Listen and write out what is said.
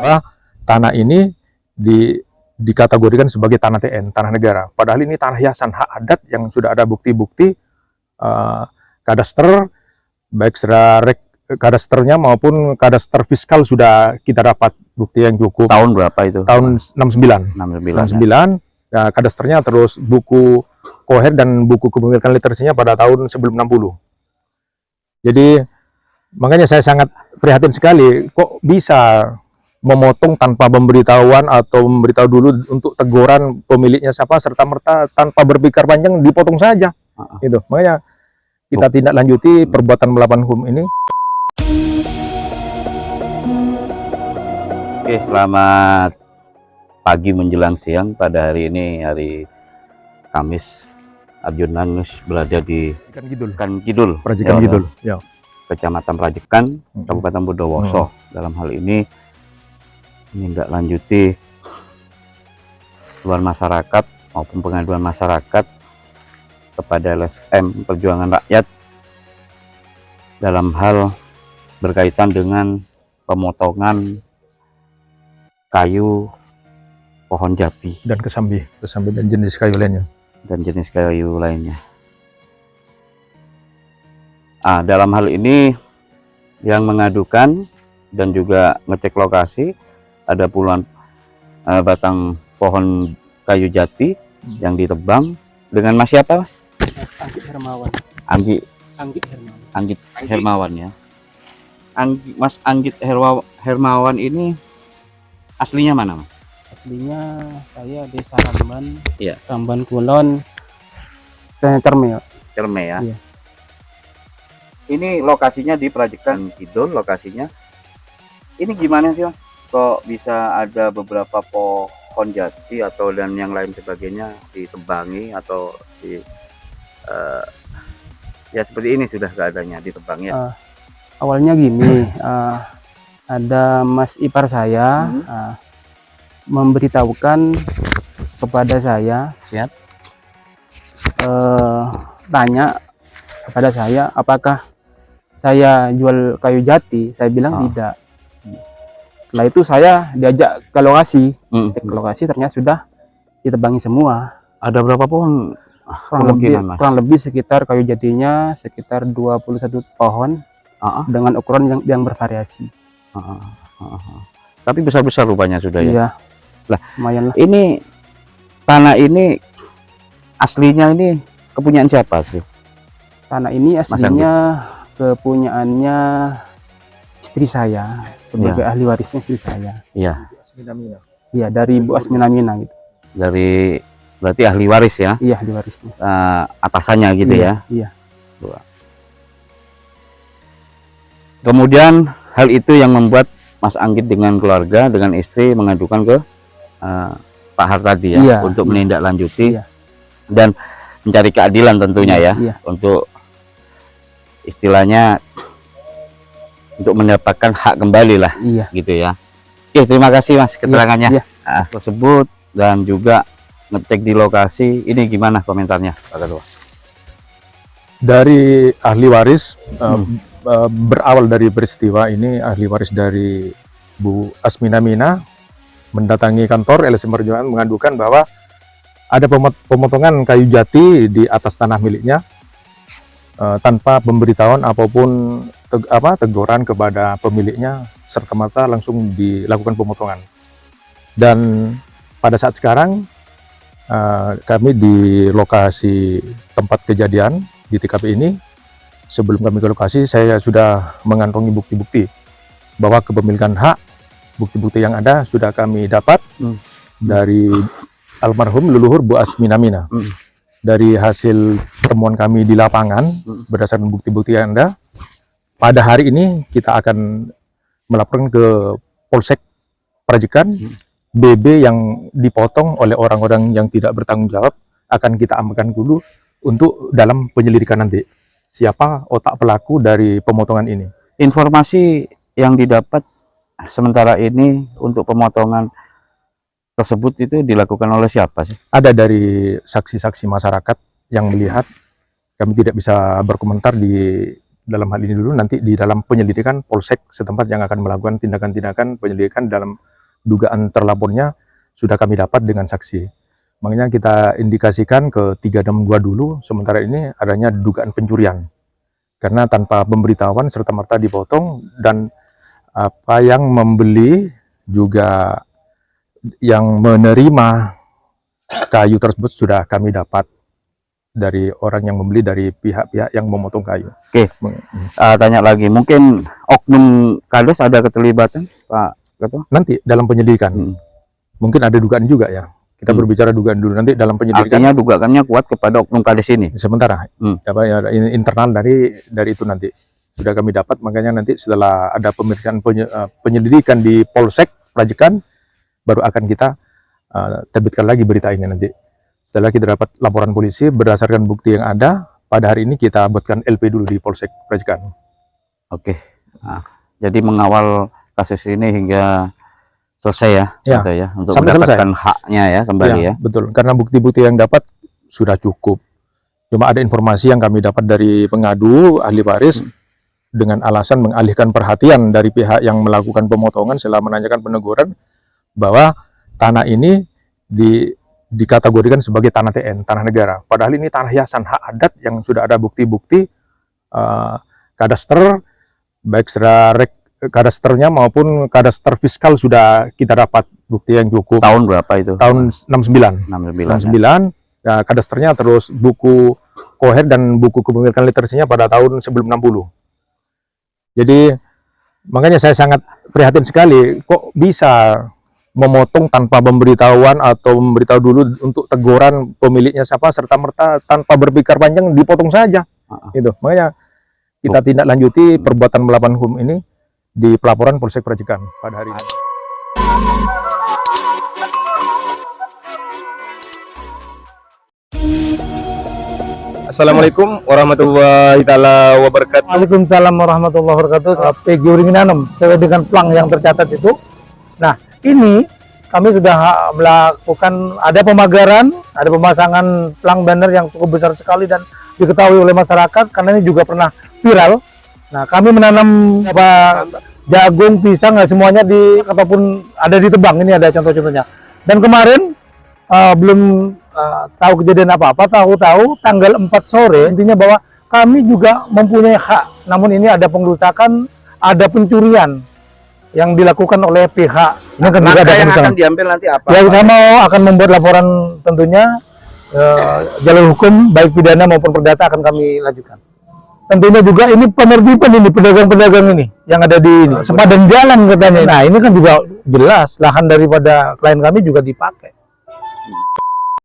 bahwa tanah ini dikategorikan sebagai tanah TN, tanah negara. Padahal ini tanah hiasan hak adat yang sudah ada bukti-bukti kadaster, baik secara kadasternya maupun kadaster fiskal sudah kita dapat bukti yang cukup. Tahun berapa itu? Tahun 69. 69. Ya, kadasternya, terus buku koher dan buku kepemilikan literasinya pada tahun sebelum 60. Jadi makanya saya sangat prihatin sekali, kok bisa memotong tanpa pemberitahuan atau memberitahu dulu untuk teguran pemiliknya siapa, serta merta tanpa berpikir panjang dipotong saja. Itu makanya kita tindak lanjuti perbuatan melawan hukum ini. Oke, selamat pagi menjelang siang. Pada hari ini, hari Kamis, Arjun Lanus berada di Kidul, Prajikan Kidul, ya. Kecamatan Rajekan, Kabupaten Bondowoso. Dalam hal ini menindaklanjuti keluhan masyarakat maupun pengaduan masyarakat kepada LSM Perjuangan Rakyat dalam hal berkaitan dengan pemotongan kayu pohon jati dan kesambi dan jenis kayu lainnya. Dalam hal ini yang mengadukan dan juga ngecek lokasi ada puluhan batang pohon kayu jati yang ditebang dengan Mas siapa, Mas? Anggit Hermawan. Anggit Hermawan ya. Mas Anggit Hermawan ini aslinya mana, Mas? Aslinya saya desa Ramban, iya. Ramban Kulon, Cerme. Cerme ya. Iya. Ini lokasinya di Prajekan Kidul lokasinya. Ini gimana sih, Mas? Kok bisa ada beberapa pohon jati atau dan yang lain sebagainya ditebangi atau ya seperti ini sudah keadaannya ditebang ya? Awalnya gini, ada Mas ipar saya memberitahukan kepada saya, tanya kepada saya apakah saya jual kayu jati. Saya bilang tidak. Setelah itu saya diajak ke lokasi, cek ke lokasi, ternyata sudah ditebangi semua. Ada berapa pohon? Kurang lebih sekitar kayu jatinya sekitar 21 pohon dengan ukuran yang bervariasi. Tapi besar-besar rupanya sudah ya? Iya. Lah, lumayan lah. Ini tanah ini aslinya ini kepunyaan siapa sih? Tanah ini aslinya kepunyaannya istri saya, sebagai ahli warisnya istri saya. Iya. Iya, dari Bu Asminamina gitu. Dari berarti ahli waris ya? Iya, ahli warisnya. Atasannya gitu ya? Iya. Kemudian hal itu yang membuat Mas Anggit dengan keluarga, dengan istri mengadukan ke Pak Hartadi ya, untuk menindaklanjuti dan mencari keadilan tentunya ya, untuk istilahnya untuk mendapatkan hak kembali lah, gitu ya. Oke, terima kasih Mas keterangannya tersebut dan juga ngecek di lokasi. Ini gimana komentarnya Pak Ketua? Dari ahli waris, berawal dari peristiwa ini, ahli waris dari Bu Asminamina mendatangi kantor LSM Perjuangan mengadukan bahwa ada pemotongan kayu jati di atas tanah miliknya tanpa pemberitahuan apapun teguran kepada pemiliknya, serta merta langsung dilakukan pemotongan. Dan pada saat sekarang kami di lokasi tempat kejadian di TKP ini, sebelum kami ke lokasi saya sudah mengantongi bukti-bukti bahwa kepemilikan hak, bukti-bukti yang ada sudah kami dapat dari almarhum leluhur Bu Asminamina. Dari hasil temuan kami di lapangan, berdasarkan bukti-bukti yang ada, pada hari ini kita akan melaporkan ke Polsek Prajekan. BB yang dipotong oleh orang-orang yang tidak bertanggung jawab akan kita amankan dulu untuk dalam penyelidikan nanti. Siapa otak pelaku dari pemotongan ini? Informasi yang didapat sementara ini untuk pemotongan tersebut itu dilakukan oleh siapa sih? Ada dari saksi-saksi masyarakat yang melihat. Kami tidak bisa berkomentar di dalam hal ini dulu. Nanti di dalam penyelidikan Polsek setempat yang akan melakukan tindakan-tindakan penyelidikan dalam dugaan terlapornya sudah kami dapat dengan saksi. Makanya kita indikasikan ke 362 dulu, sementara ini adanya dugaan pencurian. Karena tanpa pemberitahuan serta-merta dipotong, dan apa yang membeli juga yang menerima kayu tersebut sudah kami dapat dari orang yang membeli, dari pihak-pihak yang memotong kayu. Oke, tanya lagi, mungkin oknum Kades ada keterlibatan, Pak Ketua? Nanti dalam penyelidikan, mungkin ada dugaan juga ya. Kita berbicara dugaan dulu, nanti dalam penyelidikan. Artinya dugaannya kuat kepada oknum Kades ini? Sementara, ini internal dari itu nanti. Sudah kami dapat, makanya nanti setelah ada pemeriksaan penyelidikan di Polsek Rajekan, baru akan kita terbitkan lagi berita ini nanti. Setelah kita dapat laporan polisi, berdasarkan bukti yang ada, pada hari ini kita buatkan LP dulu di Polsek Rajekan. Oke, nah, jadi mengawal kasus ini hingga selesai ya, gitu ya, untuk sampai mendapatkan haknya ya kembali ya. Betul, karena bukti-bukti yang dapat sudah cukup. Cuma ada informasi yang kami dapat dari pengadu ahli waris dengan alasan mengalihkan perhatian dari pihak yang melakukan pemotongan setelah menanyakan peneguran bahwa tanah ini dikategorikan sebagai tanah TN, tanah negara. Padahal ini tanah hiasan hak adat yang sudah ada bukti-bukti kadaster, baik secara kadasternya maupun kadaster fiskal sudah kita dapat bukti yang cukup. Tahun berapa itu? Tahun 69. 69. Ya, kadasternya, terus buku koher dan buku kepemilikan literasinya pada tahun sebelum 60. Jadi makanya saya sangat prihatin sekali, kok bisa memotong tanpa pemberitahuan atau memberitahu dulu untuk teguran pemiliknya siapa, serta merta tanpa berpikir panjang dipotong saja. Gitu. Makanya kita tindak lanjuti perbuatan melawan hukum ini di pelaporan Polsek Rajekan pada hari ini. Assalamualaikum warahmatullahi taala wabarakatuh. Waalaikumsalam warahmatullahi wabarakatuh. PG Uringi sesuai dengan plang yang tercatat itu. Nah, ini kami sudah melakukan, ada pemagaran, ada pemasangan plang banner yang cukup besar sekali dan diketahui oleh masyarakat karena ini juga pernah viral. Nah, kami menanam jagung, pisang, semuanya ataupun ada ditebang. Ini ada contoh-contohnya. Dan kemarin belum tahu kejadian apa-apa, tahu-tahu tanggal 4 sore, intinya bahwa kami juga mempunyai hak, namun ini ada pengerusakan, ada pencurian yang dilakukan oleh pihak. Nah, langkah yang akan diambil nanti apa? Ya, saya mau akan membuat laporan tentunya, jalur hukum baik pidana maupun perdata akan kami lanjutkan. Tentunya juga ini penertiban ini pedagang-pedagang ini yang ada di sepadan jalan katanya. Nah, ini kan juga jelas lahan daripada klien kami juga dipakai.